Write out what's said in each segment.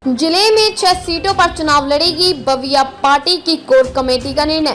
जिले में 6 सीटों पर चुनाव लड़ेगी बविया पार्टी की कोर कमेटी का निर्णय।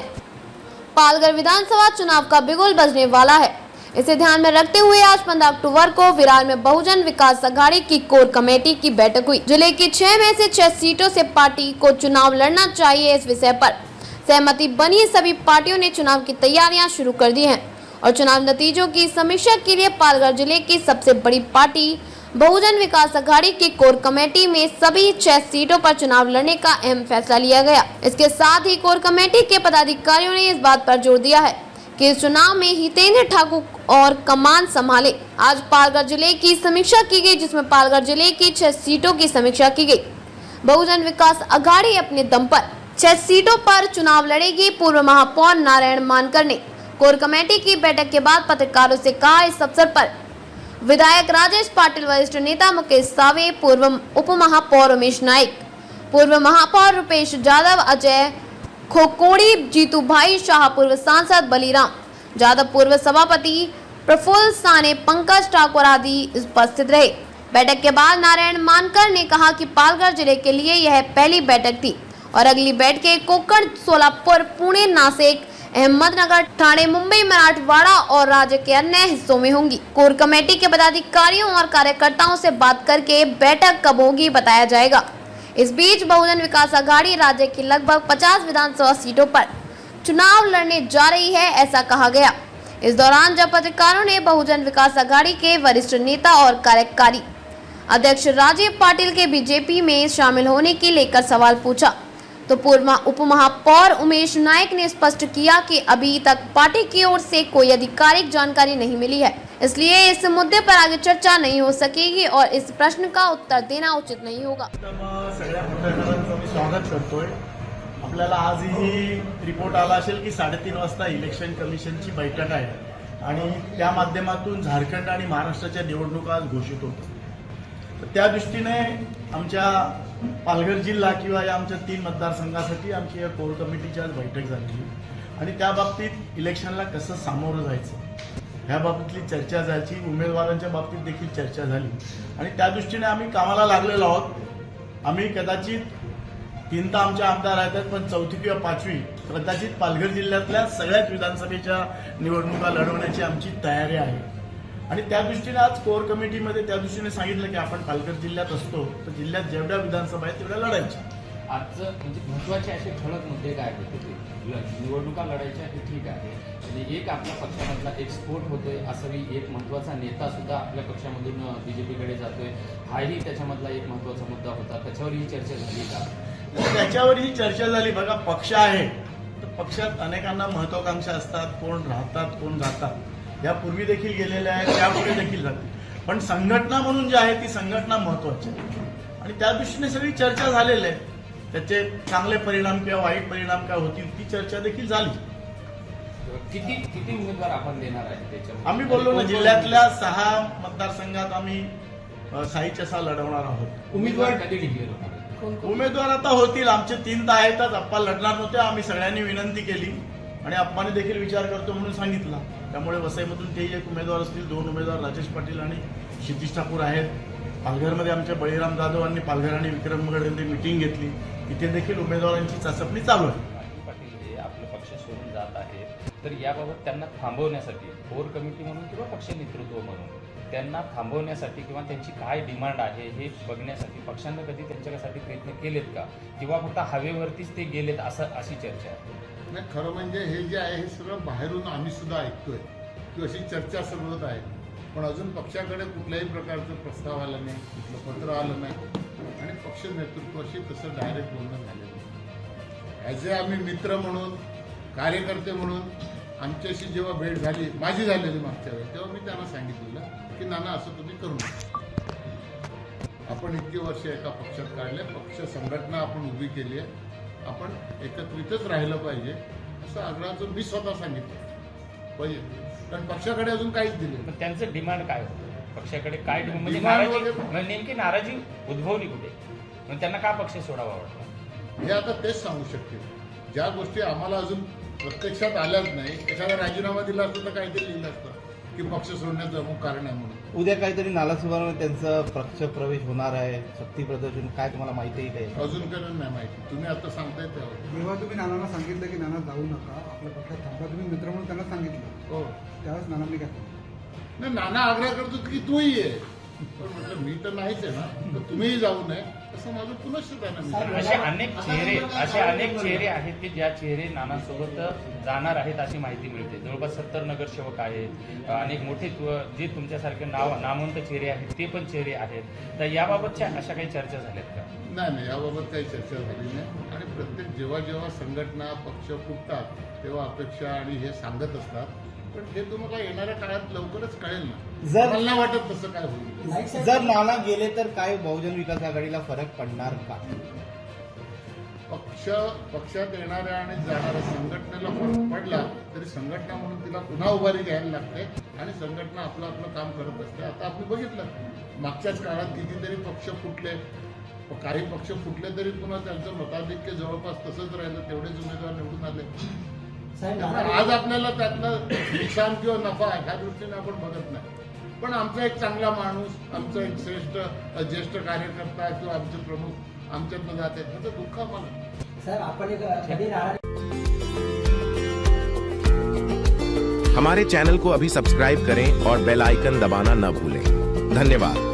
पालघर विधानसभा चुनाव का बिगुल बजने वाला है। इसे ध्यान में रखते हुए आज 15 अक्टूबर को विरार में बहुजन विकास अघाड़ी की कोर कमेटी की बैठक हुई। जिले की 6 में से 6 सीटों से पार्टी को चुनाव लड़ना चाहिए, इस विषय पर सहमति बनी। सभी पार्टियों ने चुनाव की तैयारियां शुरू कर दी हैं और चुनाव नतीजों की समीक्षा के लिए पालघर जिले की सबसे बड़ी पार्टी बहुजन विकास अघाड़ी की कोर कमेटी में सभी 6 सीटों पर चुनाव लड़ने का अहम फैसला लिया गया। इसके साथ ही कोर कमेटी के पदाधिकारियों ने इस बात पर जोर दिया है कि इस चुनाव में हितेंद्र ठाकुर और कमान संभाले। आज पालघर जिले की समीक्षा की गई, जिसमें पालघर जिले की 6 सीटों की समीक्षा की गई। बहुजन विकास अघाड़ी अपने दम पर 6 सीटों पर चुनाव लड़ेगी। पूर्व महापौर नारायण मानकर ने कोर कमेटी की बैठक के बाद पत्रकारों से कहा, इस अवसर पर विधायक राजेश पाटिल, वरिष्ठ नेता मुकेश सावे, पूर्व उप महापौर उमेश नाइक, पूर्व महापौर रुपेश यादव, अजय खोकोड़ी, जीतू भाई शाह, पूर्व सांसद बलीराम यादव, पूर्व सभापति प्रफुल्ल साने, पंकज ठाकुर आदि उपस्थित रहे। बैठक के बाद नारायण मानकर ने कहा कि पालघर जिले के लिए यह पहली बैठक थी और अगली बैठकें कोकण, सोलापुर, पुणे, नासिक, अहमदनगर, ठाणे, मुंबई, मराठवाड़ा और राज्य के अन्य हिस्सों में होंगी। कोर कमेटी के पदाधिकारियों और कार्यकर्ताओं से बात करके बैठक कब होगी बताया जाएगा। इस बीच बहुजन विकास अघाड़ी राज्य की लगभग 50 विधानसभा सीटों पर चुनाव लड़ने जा रही है, ऐसा कहा गया। इस दौरान जब पत्रकारों ने बहुजन विकास अघाड़ी के वरिष्ठ नेता और कार्यकारी अध्यक्ष राजीव पाटिल के बीजेपी में शामिल होने की लेकर सवाल पूछा तो पूर्व उप महापौर उमेश नाइक ने स्पष्ट किया कि अभी तक पार्टी की ओर से कोई आधिकारिक जानकारी नहीं मिली है, इसलिए इस मुद्दे पर आगे चर्चा नहीं हो सकेगी और इस प्रश्न का उत्तर देना उचित नहीं होगा। सगळ्या पत्रकारांचं मी स्वागत करतोय। आपल्याला आज ही रिपोर्ट आला असेल की 3:30 वाजता इलेक्शन कमिशनची बैठक आहे आणि त्या माध्यमातून झारखंड आणि महाराष्ट्राच्या निवडणुका आज घोषित होतात। त्या दृष्टीने आमच्या पालघर जिल्हा किंवा या आमच्या 3 मतदारसंघासाठी आमची या कोर कमिटीची आज बैठक झाली आणि त्या बाबतीत इलेक्शनला कसं सामोरं जायचं ह्या बाबतीतली चर्चा झाली। उमेदवारांच्या बाबतीत देखील चर्चा झाली आणि त्या दृष्टीने आम्ही कामाला लागलेलो आहोत। आम्ही कदाचित 3 तर आमचे आमदार आहेत, पण 4थी किंवा 5वी कदाचित पालघर जिल्ह्यातल्या सगळ्याच विधानसभेच्या निवडणुका लढवण्याची आमची तयारी आहे आणि त्या दृष्टीने आज कोर कमिटीमध्ये त्या दृष्टीने सांगितलं की आपण पालघर जिल्ह्यात असतो तर जिल्ह्यात जेवढ्या विधानसभा आहेत तेवढ्या लढायच्या। आजचं म्हणजे महत्त्वाचे असे ठळक मुद्दे काय होते? निवडणुका लढायच्या हे ठीक आहे, म्हणजे एक आपल्या पक्षामधला एक स्फोट होतोय, असाही एक महत्त्वाचा नेता सुद्धा आपल्या पक्षामधून बीजेपीकडे जातोय, हाही त्याच्यामधला एक महत्त्वाचा मुद्दा होता। त्याच्यावरही चर्चा झाली का? त्याच्यावरही चर्चा झाली। बघा, पक्ष आहे तर पक्षात अनेकांना महत्वाकांक्षा असतात, कोण राहतात कोण जातात, यापूर्वी देखील गेलेले आहेत, त्यापुढे देखील जातील, पण संघटना म्हणून जी आहे ती संघटना महत्वाची आहे आणि त्या दृष्टीने सगळी चर्चा झालेली आहे। त्याचे चांगले परिणाम किंवा वाईट परिणाम काय होतील ती चर्चा देखील झाली। किती उमेदवार आपण देणार आहे त्याच्यावर? आम्ही बोललो ना, जिल्ह्यातल्या 6 मतदारसंघात आम्ही साई चसा लढवणार आहोत। उमेदवार कधी डिक्लेअर होणार? उमेदवार आता होतील, आमचे 3 तर आहेतच। आप्पा लढणार नव्हते, आम्ही सगळ्यांनी विनंती केली आणि आप्पाने देखील विचार करतो म्हणून सांगितला, त्यामुळे वसईमधून तेही एक उमेदवार असतील। 2 उमेदवार राजेश पाटील आणि क्षितिज ठाकूर आहेत। पालघरमध्ये आमच्या बळीराम जाधवांनी पालघर आणि विक्रमगड यांनी मीटिंग घेतली, तिथे देखील उमेदवारांची चाचपणी चालू आहे। पाटील हे आपलं पक्ष सोडून जात आहे, तर याबाबत त्यांना थांबवण्यासाठी कोर कमिटी म्हणून किंवा पक्ष नेतृत्व म्हणून त्यांना थांबवण्यासाठी किंवा त्यांची काय डिमांड आहे हे बघण्यासाठी पक्षानं कधी त्यांच्यासाठी प्रयत्न केलेत का, किंवा फक्त हवेवरतीच ते गेलेत अशी चर्चा आहे? नाही, खरं म्हणजे हे जे आहे हे सगळं बाहेरून आम्ही सुद्धा ऐकतोय की अशी चर्चा सुरू होत आहे, पण अजून पक्षाकडे कुठल्याही प्रकारचं प्रस्ताव आला नाही, कुठलं पत्र आलं नाही आणि पक्ष नेतृत्वाशी तसं डायरेक्ट बोलणं झालेलं नाही। ॲज ए आम्ही मित्र म्हणून, कार्यकर्ते म्हणून आमच्याशी जेव्हा भेट झाली, माझी झालेली मागच्या वेळी, तेव्हा मी त्यांना सांगितलेलं की नाना असं तुम्ही करू नका, आपण इतकी वर्ष एका पक्षात काढले, पक्ष संघटना आपण उभी केली आहे, आपण एकत्रितच राहिलं पाहिजे असं आग्रहाचं मी स्वतः सांगितलं पाहिजे, कारण पक्षाकडे अजून काहीच दिले। पण त्यांचं डिमांड काय होतं? पक्षाकडे काय म्हणजे नेमकी नाराजी उद्भवली कुठे? मग त्यांना का पक्ष सोडावा वाटतं हे आता तेच सांगू शकतील। ज्या गोष्टी आम्हाला अजून प्रत्यक्षात आल्याच नाही, एखादा राजीनामा दिला असतं तर काहीतरी लिहिलं असतं की पक्ष सोडण्याचं अमुक कारण आहे म्हणून. उद्या काहीतरी नालासोपारा त्यांचा पक्ष प्रवेश होणार आहे, शक्ती प्रदर्शन, काय तुम्हाला माहिती आहे काय? अजून कारण नाही माहिती, तुम्ही आता सांगताय त्यावर. जेव्हा तुम्ही नानांना सांगितलं की नाना जाऊ नका, आपल्या पक्षात थांबा, तुम्ही मित्र म्हणून त्यांना सांगितलं, हो त्यावेळेस नानांनी काय सांगितलं? नाही, नाना आग्रह करतो की तूही ये, पण म्हटलं मी तर नाहीच आहे ना, तर तुम्हीही जाऊ नये असं माझं पुनश्चित आहे ना. असे अनेक चेहरे आहेत की ज्या चेहरे नानांसोबत जाणार आहेत अशी माहिती मिळते. जवळपास 70 नगरसेवक आहेत, अनेक मोठे जे तुमच्यासारखे नामवंत चेहरे आहेत ते पण चेहरे आहेत. तर याबाबतच्या अशा काही चर्चा झाल्यात का? नाही, याबाबत काही चर्चा झाली नाही. आणि प्रत्येक जेव्हा संघटना पक्ष फुटतात तेव्हा अपेक्षा आणि हे सांगत असतात, पण हे तुम्हाला येणाऱ्या काळात लवकरच कळेल ना. मला नाही वाटत तसं काय होईल. जर नाना गेले तर काय बहुजन विकास आघाडीला फरक पडणार का? पक्षात येणाऱ्या आणि जाणाऱ्या संघटनेला फरक पडला तरी संघटना म्हणून तिला पुन्हा उभारी घ्यायला लागते आणि संघटना आपलं काम करत असते. आता आपण बघितलं मागच्याच काळात कितीतरी पक्ष फुटले, काही पक्ष फुटले तरी पुन्हा त्यांचं मताधिक्य जवळपास तसंच राहिलं, तेवढेच उमेदवार निवडून आले. आज आपल्याला त्यातलं नुकसान किंवा नफा ह्या दृष्टीने आपण बघत नाही, पण आमचा एक चांगला माणूस, आमचा एक ज्येष्ठ कार्यकर्ता किंवा आमचे प्रमुख आमच्यातनं जाते त्याचं दुःख आम्हाला. हमारे चैनल को अभी सब्सक्राइब करें और बेल आइकन दबाना न भूलें। धन्यवाद।